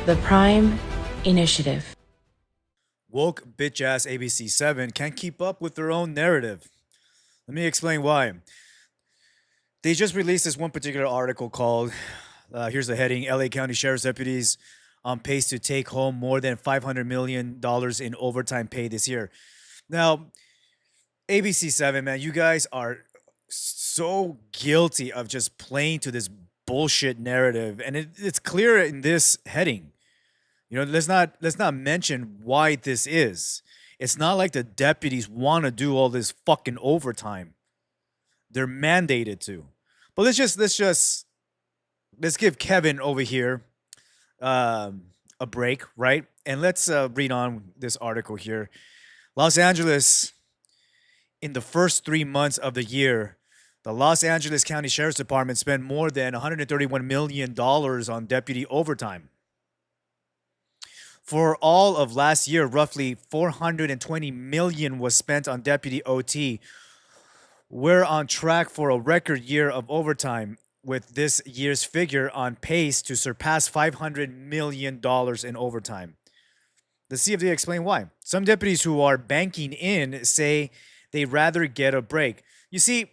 The Prime Initiative. Woke bitch ass ABC7 can't keep up with their own narrative. Let me explain why. They just released this one particular article called, here's the heading: LA County Sheriff's Deputies on pace to take home more than $500 million in overtime pay this year. Now, ABC7, man, you guys are so guilty of just playing to this bullshit narrative. And it's clear in this heading. You know, let's not mention why this is. It's not like the deputies want to do all this fucking overtime. They're mandated to. But let's give Kevin over here a break, right? And let's read on this article here. Los Angeles, in the first 3 months of the year, the Los Angeles County Sheriff's Department spent more than $131 million on deputy overtime. For all of last year, roughly $420 million was spent on deputy OT. We're on track for a record year of overtime, with this year's figure on pace to surpass $500 million in overtime. Let's see if they explain why. Some deputies who are banking in say they'd rather get a break. You see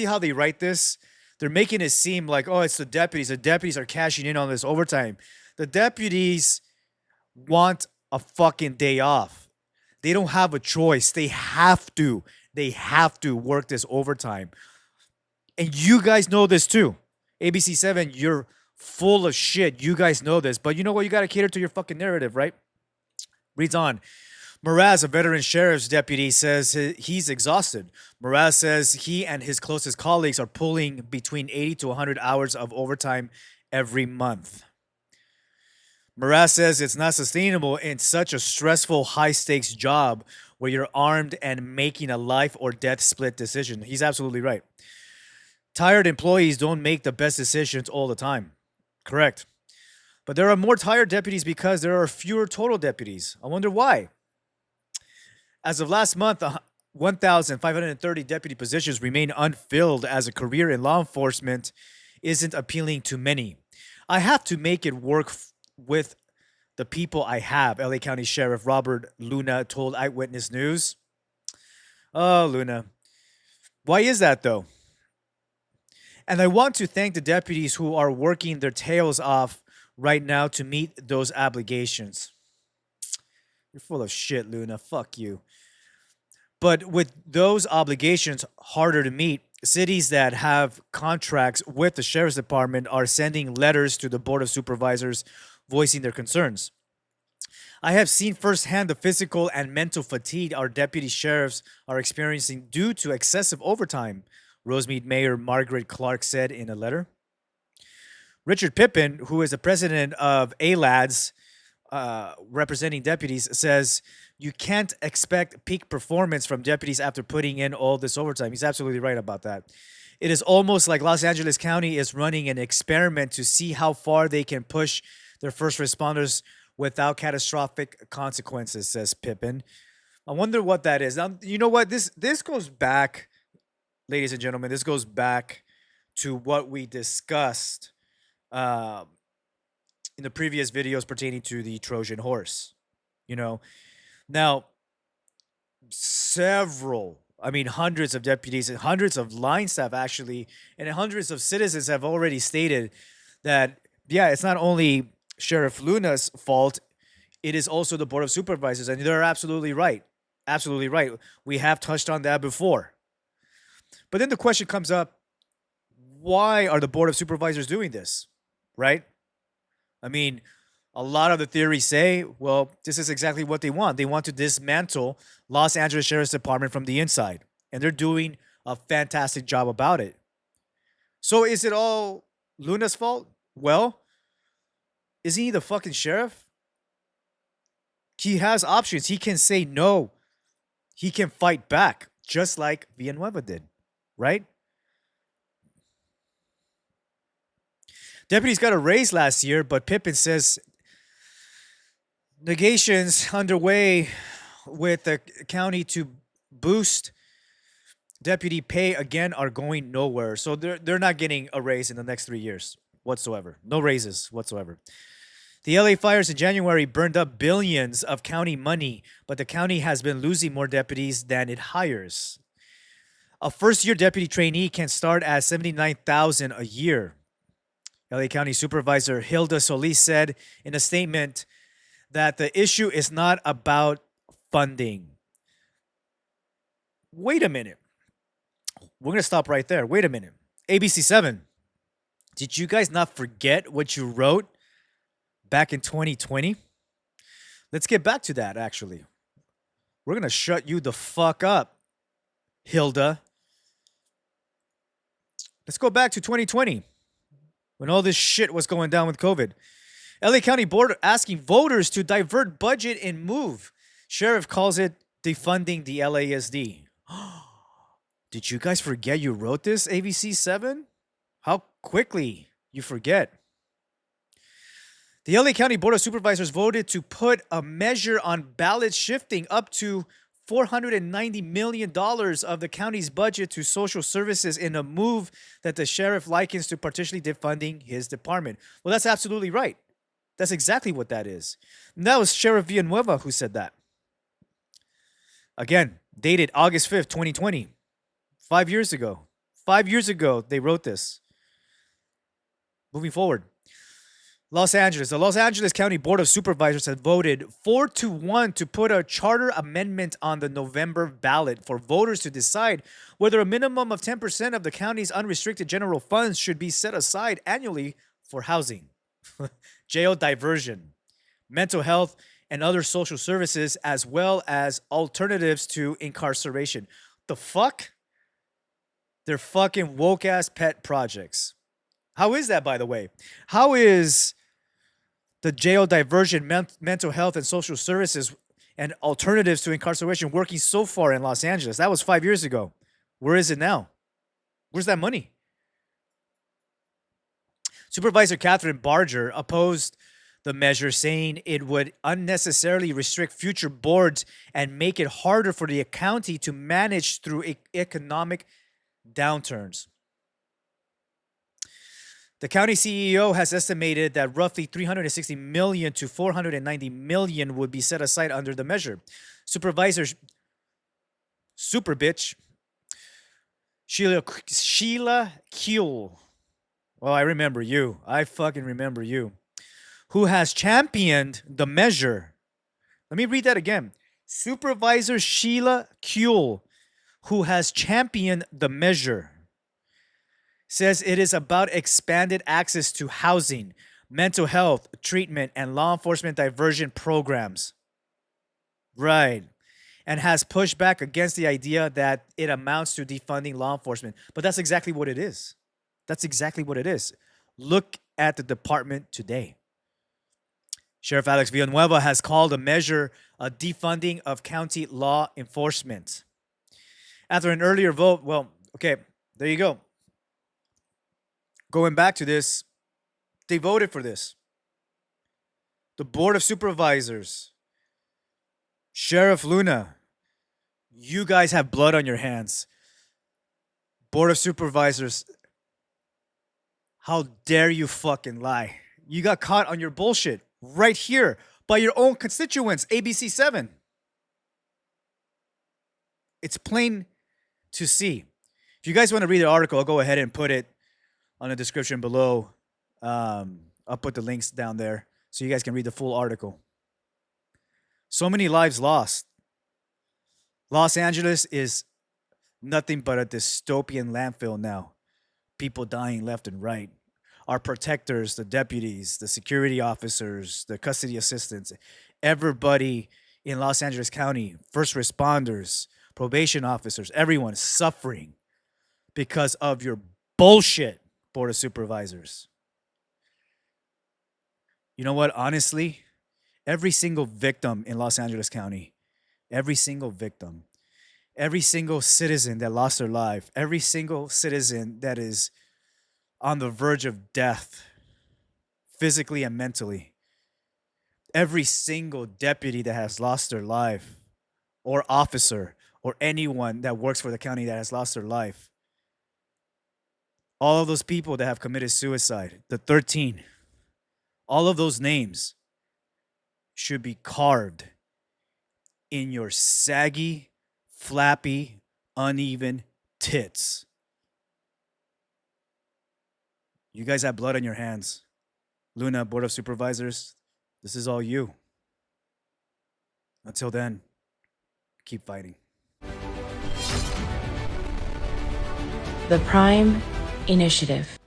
how they write this? They're making it seem like, oh, it's the deputies. The deputies are cashing in on this overtime. The deputies want a fucking day off. They don't have a choice. They have to. They have to work this overtime. And you guys know this too. ABC7, you're full of shit. You guys know this. But you know what? You got to cater to your fucking narrative, right? Reads on. Mraz, a veteran sheriff's deputy, says he's exhausted. Mraz says he and his closest colleagues are pulling between 80 to 100 hours of overtime every month. Mraz says it's not sustainable in such a stressful, high-stakes job where you're armed and making a life or death split decision. He's absolutely right. Tired employees don't make the best decisions all the time. Correct. But there are more tired deputies because there are fewer total deputies. I wonder why. As of last month, 1,530 deputy positions remain unfilled, as a career in law enforcement isn't appealing to many. I have to make it work with the people I have, LA County Sheriff Robert Luna told Eyewitness News. Oh, Luna. Why is that, though? And I want to thank the deputies who are working their tails off right now to meet those obligations. You're full of shit, Luna. Fuck you. But with those obligations harder to meet, cities that have contracts with the sheriff's department are sending letters to the board of supervisors voicing their concerns. I have seen firsthand the physical and mental fatigue our deputy sheriffs are experiencing due to excessive overtime, Rosemead Mayor Margaret Clark said in a letter. Richard Pippin, who is the president of ALADS, representing deputies, says you can't expect peak performance from deputies after putting in all this overtime. He's absolutely right about that. It is almost like Los Angeles County is running an experiment to see how far they can push their first responders without catastrophic consequences, says Pippin. I wonder what that is. Now, you know what? This goes back, ladies and gentlemen, this goes back to what we discussed uh, in the previous videos pertaining to the Trojan horse. You know, now hundreds of deputies and hundreds of line staff actually, and hundreds of citizens have already stated that, yeah, it's not only Sheriff Luna's fault, it is also the Board of Supervisors. And they're absolutely right. Absolutely right. We have touched on that before. But then the question comes up, why are the Board of Supervisors doing this? Right? I mean, a lot of the theories say, well, this is exactly what they want. They want to dismantle Los Angeles Sheriff's Department from the inside. And they're doing a fantastic job about it. So is it all Luna's fault? Well, isn't he the fucking sheriff? He has options. He can say no. He can fight back, just like Villanueva did, right? Deputies got a raise last year, but Pippin says negations underway with the county to boost deputy pay again are going nowhere. So they're not getting a raise in the next 3 years whatsoever. No raises whatsoever. The LA fires in January burned up billions of county money, but the county has been losing more deputies than it hires. A first-year deputy trainee can start at $79,000 a year. LA County Supervisor Hilda Solis said in a statement that the issue is not about funding. Wait a minute. We're going to stop right there. Wait a minute. ABC7, did you guys not forget what you wrote back in 2020? Let's get back to that, actually. We're going to shut you the fuck up, Hilda. Let's go back to 2020 when all this shit was going down with COVID. LA County Board asking voters to divert budget and move. Sheriff calls it defunding the LASD. Did you guys forget you wrote this, ABC7? How quickly you forget. The LA County Board of Supervisors voted to put a measure on ballot shifting up to $490 million of the county's budget to social services in a move that the sheriff likens to partially defunding his department. Well, that's absolutely right. That's exactly what that is. And that was Sheriff Villanueva who said that. Again, dated August 5th, 2020. 5 years ago. 5 years ago, they wrote this. Moving forward. Los Angeles. The Los Angeles County Board of Supervisors had voted 4-1 to put a charter amendment on the November ballot for voters to decide whether a minimum of 10% of the county's unrestricted general funds should be set aside annually for housing, jail diversion, mental health, and other social services, as well as alternatives to incarceration. The fuck? They're fucking woke-ass pet projects. How is that, by the way? How is the jail diversion, mental health, and social services and alternatives to incarceration working so far in Los Angeles? That was 5 years ago. Where is it now? Where's that money? Supervisor Catherine Barger opposed the measure, saying it would unnecessarily restrict future boards and make it harder for the county to manage through economic downturns. The county CEO has estimated that roughly $360 million to $490 million would be set aside under the measure. Supervisor Super Bitch Sheila Kuehl. Well, I remember you. I fucking remember you. Who has championed the measure. Let me read that again. Supervisor Sheila Kuehl, who has championed the measure, says it is about expanded access to housing, mental health treatment, and law enforcement diversion programs. Right. And has pushed back against the idea that it amounts to defunding law enforcement. But that's exactly what it is. That's exactly what it is. Look at the department today. Sheriff Alex Villanueva has called the measure a defunding of county law enforcement. After an earlier vote, well, okay, there you go. Going back to this, they voted for this. The Board of Supervisors, Sheriff Luna, you guys have blood on your hands. Board of Supervisors, how dare you fucking lie? You got caught on your bullshit right here by your own constituents, ABC7. It's plain to see. If you guys want to read the article, I'll go ahead and put it on the description below. I'll put the links down there so you guys can read the full article. So many lives lost. Los Angeles is nothing but a dystopian landfill now. People dying left and right. Our protectors, the deputies, the security officers, the custody assistants, everybody in Los Angeles County, first responders, probation officers, everyone suffering because of your bullshit, Board of Supervisors. You know what? Honestly, every single victim in Los Angeles County, every single victim, every single citizen that lost their life, every single citizen that is on the verge of death, physically and mentally, every single deputy that has lost their life, or officer, or anyone that works for the county that has lost their life, all of those people that have committed suicide, the 13, All of those names should be carved in your saggy, flappy, uneven tits. You guys have blood on your hands. Luna, Board of Supervisors, this is all you. Until then, keep fighting. The Prime Initiative.